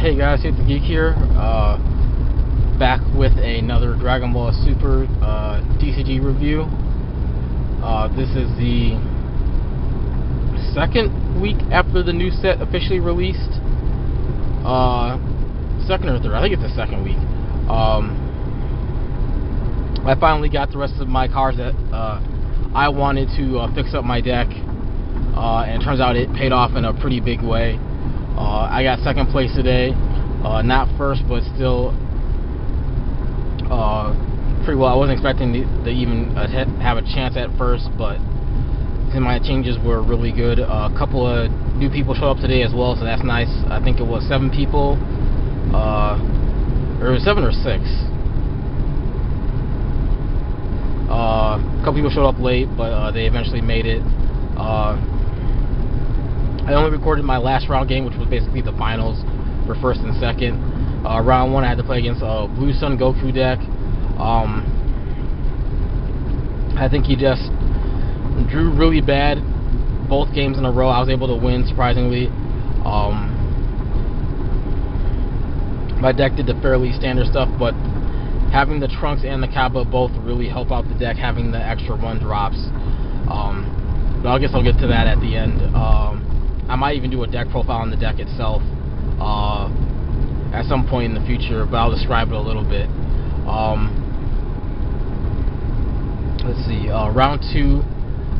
Hey guys, it's the Geek here, back with another Dragonball Super TCG review. This is the second week after the new set officially released. Second or third, I think it's the second week. I finally got the rest of my cards that I wanted to fix up my deck, and it turns out it paid off in a pretty big way. I got second place today, not first, but still pretty well. I wasn't expecting to even have a chance at first, but my changes were really good. A couple of new people showed up today as well, so that's nice. I think it was 7 people, or 7 or 6. A couple people showed up late, but they eventually made it. I only recorded my last round game, which was basically the finals for first and second. Round 1 I had to play against a Blue Sun Goku deck. I think he just drew really bad both games in a row. I was able to win, surprisingly. My deck did the fairly standard stuff, but having the Trunks and the Kappa both really help out the deck, having the extra 1 drops. But I guess I'll get to that at the end. I might even do a deck profile on the deck itself at some point in the future, but I'll describe it a little bit. Let's see, round 2,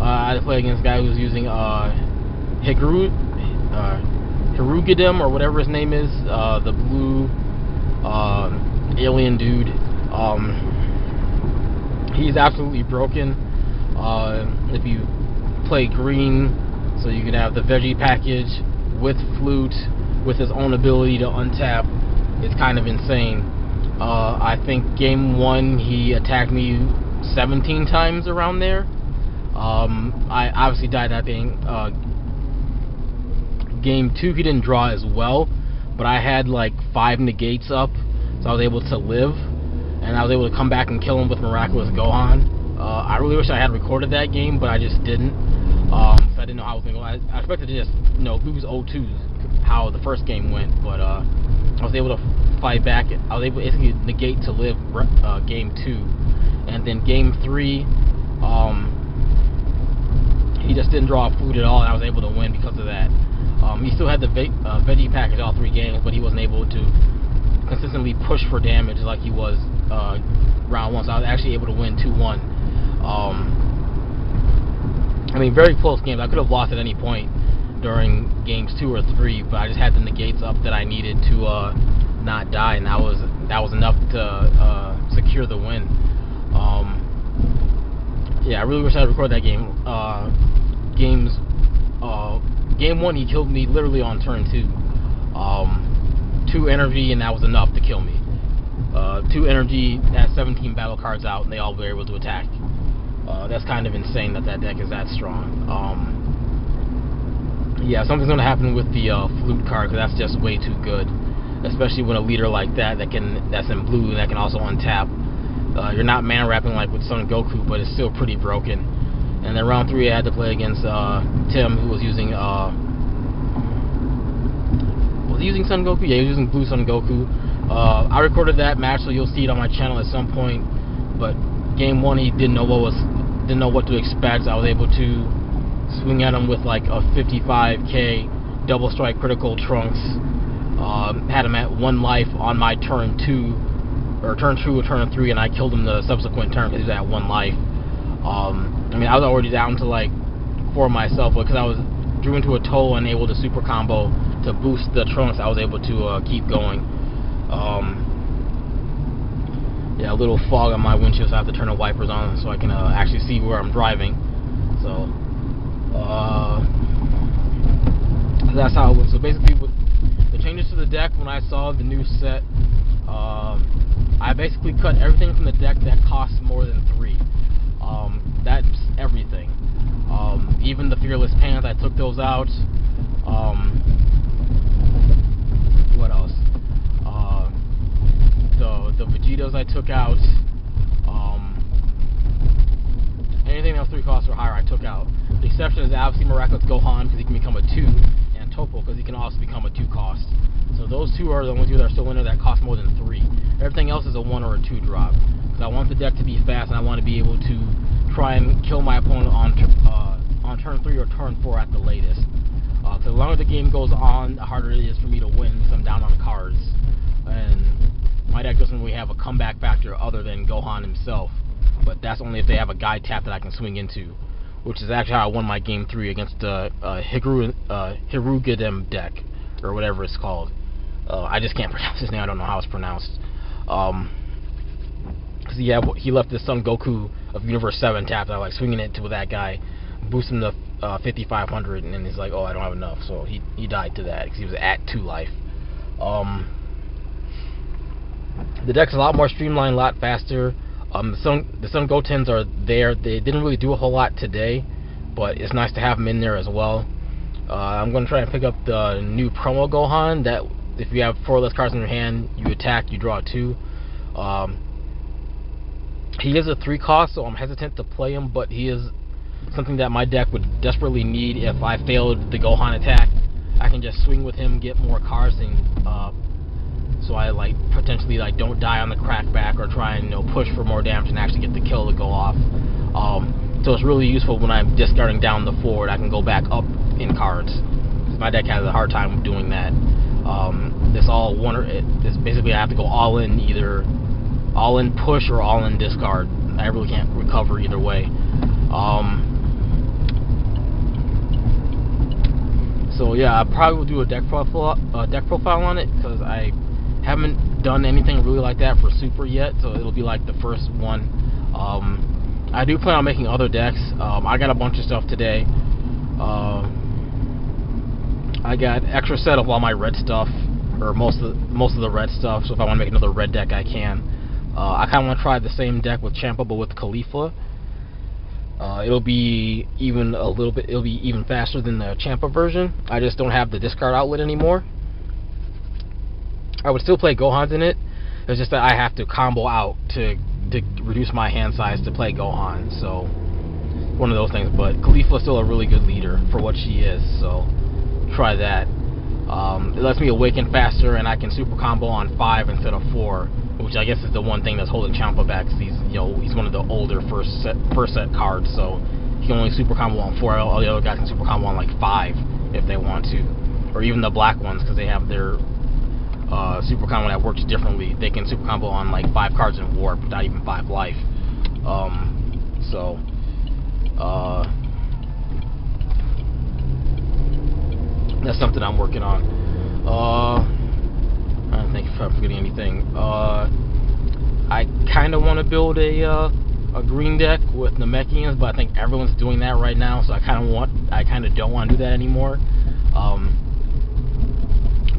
I had to play against a guy who was using Hirugadem, or whatever his name is, the blue alien dude. He's absolutely broken. If you play green, so you can have the veggie package with flute, with his own ability to untap. It's kind of insane. I think game 1 he attacked me 17 times around there. I obviously died that thing. Game 2 he didn't draw as well, but I had like 5 negates up, so I was able to live, and I was able to come back and kill him with Miraculous Gohan. I really wish I had recorded that game, but I just didn't. So I didn't know how I was going to go. I expected to just, lose 0-2, how the first game went, but I was able to fight back. I was able to basically negate to live game 2, and then game 3, he just didn't draw a flute at all, and I was able to win because of that. He still had the veggie package all 3 games, but he wasn't able to consistently push for damage like he was round 1, so I was actually able to win 2-1. I mean, very close games. I could have lost at any point during games 2 or 3, but I just had the negates up that I needed to not die, and that was enough to secure the win. Yeah, I really wish I had recorded that game. Game 1 he killed me literally on turn 2. 2 energy, and that was enough to kill me. 2 energy, had 17 battle cards out, and they all were able to attack. That's kind of insane that deck is that strong. Yeah, something's going to happen with the flute card, because that's just way too good. Especially when a leader like that's in blue, and that can also untap. You're not mana wrapping like with Son Goku, but it's still pretty broken. And then round 3 I had to play against Tim, who was using was he using Son Goku? Yeah, he was using blue Son Goku. I recorded that match, so you'll see it on my channel at some point. But game 1 he didn't know what to expect. So I was able to swing at him with like a 55k double strike critical Trunks. Had him at 1 life on my turn 2 or turn 3, and I killed him the subsequent turn because he was at 1 life. I mean, I was already down to like 4 myself, but because I drew into a toll and able to super combo to boost the Trunks, I was able to keep going. Yeah, a little fog on my windshield, so I have to turn the wipers on so I can actually see where I'm driving. So that's how it was. So basically, with the changes to the deck, when I saw the new set, I basically cut everything from the deck that costs more than 3. That's everything. Even the Fearless Pants, I took those out. What else? The Vegetas I took out. Anything else 3 costs or higher I took out. The exception is obviously Miraculous Gohan, because he can become a 2, and Topo, because he can also become a 2 cost. So So those two are the only two that are still in there that cost more than 3. Everything else is a 1 or a 2 drop. Because I want the deck to be fast, and I want to be able to try and kill my opponent on turn 3 or turn 4 at the latest. So the longer the game goes on, the harder it is for me to win because I'm down on cards. And my deck doesn't really have a comeback factor other than Gohan himself. But that's only if they have a guide tap that I can swing into. Which is actually how I won my game 3 against the Hirugidem deck. Or whatever it's called. I just can't pronounce his name. I don't know how it's pronounced. Because he left the Son Goku of Universe 7 tapped. I was like swinging it to that guy, boost him to 5,500, and then he's like, oh, I don't have enough. So he died to that because he was at 2 life. The deck's a lot more streamlined, a lot faster. The Son Gotens are there. They didn't really do a whole lot today, but it's nice to have them in there as well. I'm going to try and pick up the new promo Gohan that if you have 4 less cards in your hand, you attack, you draw 2. He is a 3 cost, so I'm hesitant to play him, but he is something that my deck would desperately need. If I failed the Gohan attack, I can just swing with him, get more cards, and so I potentially don't die on the crackback or try and push for more damage and actually get the kill to go off. So it's really useful when I'm discarding down the forward. I can go back up in cards. My deck has a hard time doing that. This basically I have to go all in, either all in push or all in discard. I really can't recover either way. So yeah, I probably will do a deck profile on it because I haven't done anything really like that for Super yet. So it'll be like the first one. I do plan on making other decks. I got a bunch of stuff today. I got extra set of all my red stuff, or most of the red stuff. So if I want to make another red deck, I can. I kind of want to try the same deck with Champa, but with Khalifa. It'll be even It'll be even faster than the Champa version. I just don't have the discard outlet anymore. I would still play Gohans in it. It's just that I have to combo out to reduce my hand size to play Gohan. So one of those things. But Khalifa is still a really good leader for what she is. So try that. It lets me awaken faster, and I can super combo on 5 instead of 4, which I guess is the one thing that's holding Champa back. Cause he's one of the older first set cards, so he can only super combo on 4. All the other guys can super combo on 5 if they want to, or even the black ones because they have their super combo that works differently. They can super combo on 5 cards in warp without even 5 life. That's something I'm working on. I don't think if I'm forgetting anything. I kind of want to build a green deck with Namekians, but I think everyone's doing that right now, so I kind of don't want to do that anymore.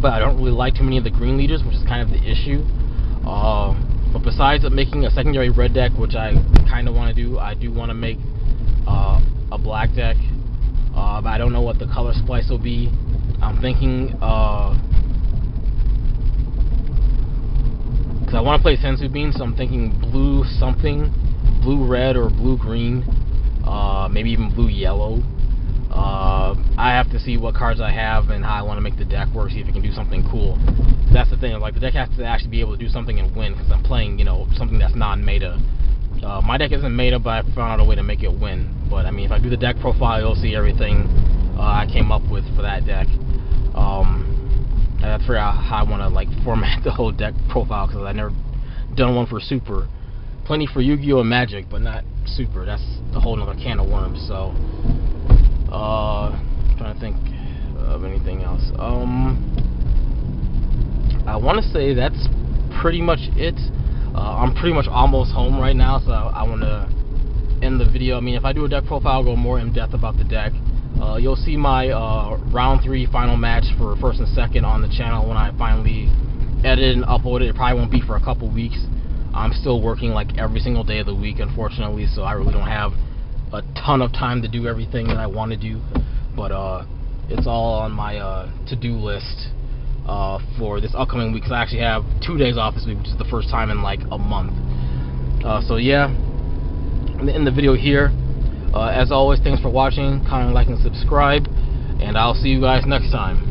But I don't really like too many of the green leaders, which is kind of the issue. But besides making a secondary red deck, which I kind of want to do, I do want to make a black deck. But I don't know what the color splice will be. I'm thinking, because I want to play Senzu Bean, so I'm thinking blue something, blue red or blue green, maybe even blue yellow. I have to see what cards I have and how I want to make the deck work, see if it can do something cool. That's the thing, the deck has to actually be able to do something and win, because I'm playing, something that's non-meta. My deck isn't meta, but I found out a way to make it win. But I mean, if I do the deck profile, you'll see everything I came up with for that deck. I have to figure out how I want to format the whole deck profile, because I've never done one for Super. Plenty for Yu-Gi-Oh! And Magic, but not Super. That's a whole nother can of worms. So, trying to think of anything else. I want to say that's pretty much it. I'm pretty much almost home right now, so I want to end the video. I mean, if I do a deck profile, I'll go more in depth about the deck. You'll see my round 3 final match for first and second on the channel when I finally edit and upload it. It probably won't be for a couple weeks. I'm still working every single day of the week, unfortunately, so I really don't have a ton of time to do everything that I want to do. But it's all on my to-do list for this upcoming week, because I actually have 2 days off this week, which is the first time in a month. So yeah, I'm gonna end the video here. As always, thanks for watching. Comment, like, and subscribe, and I'll see you guys next time.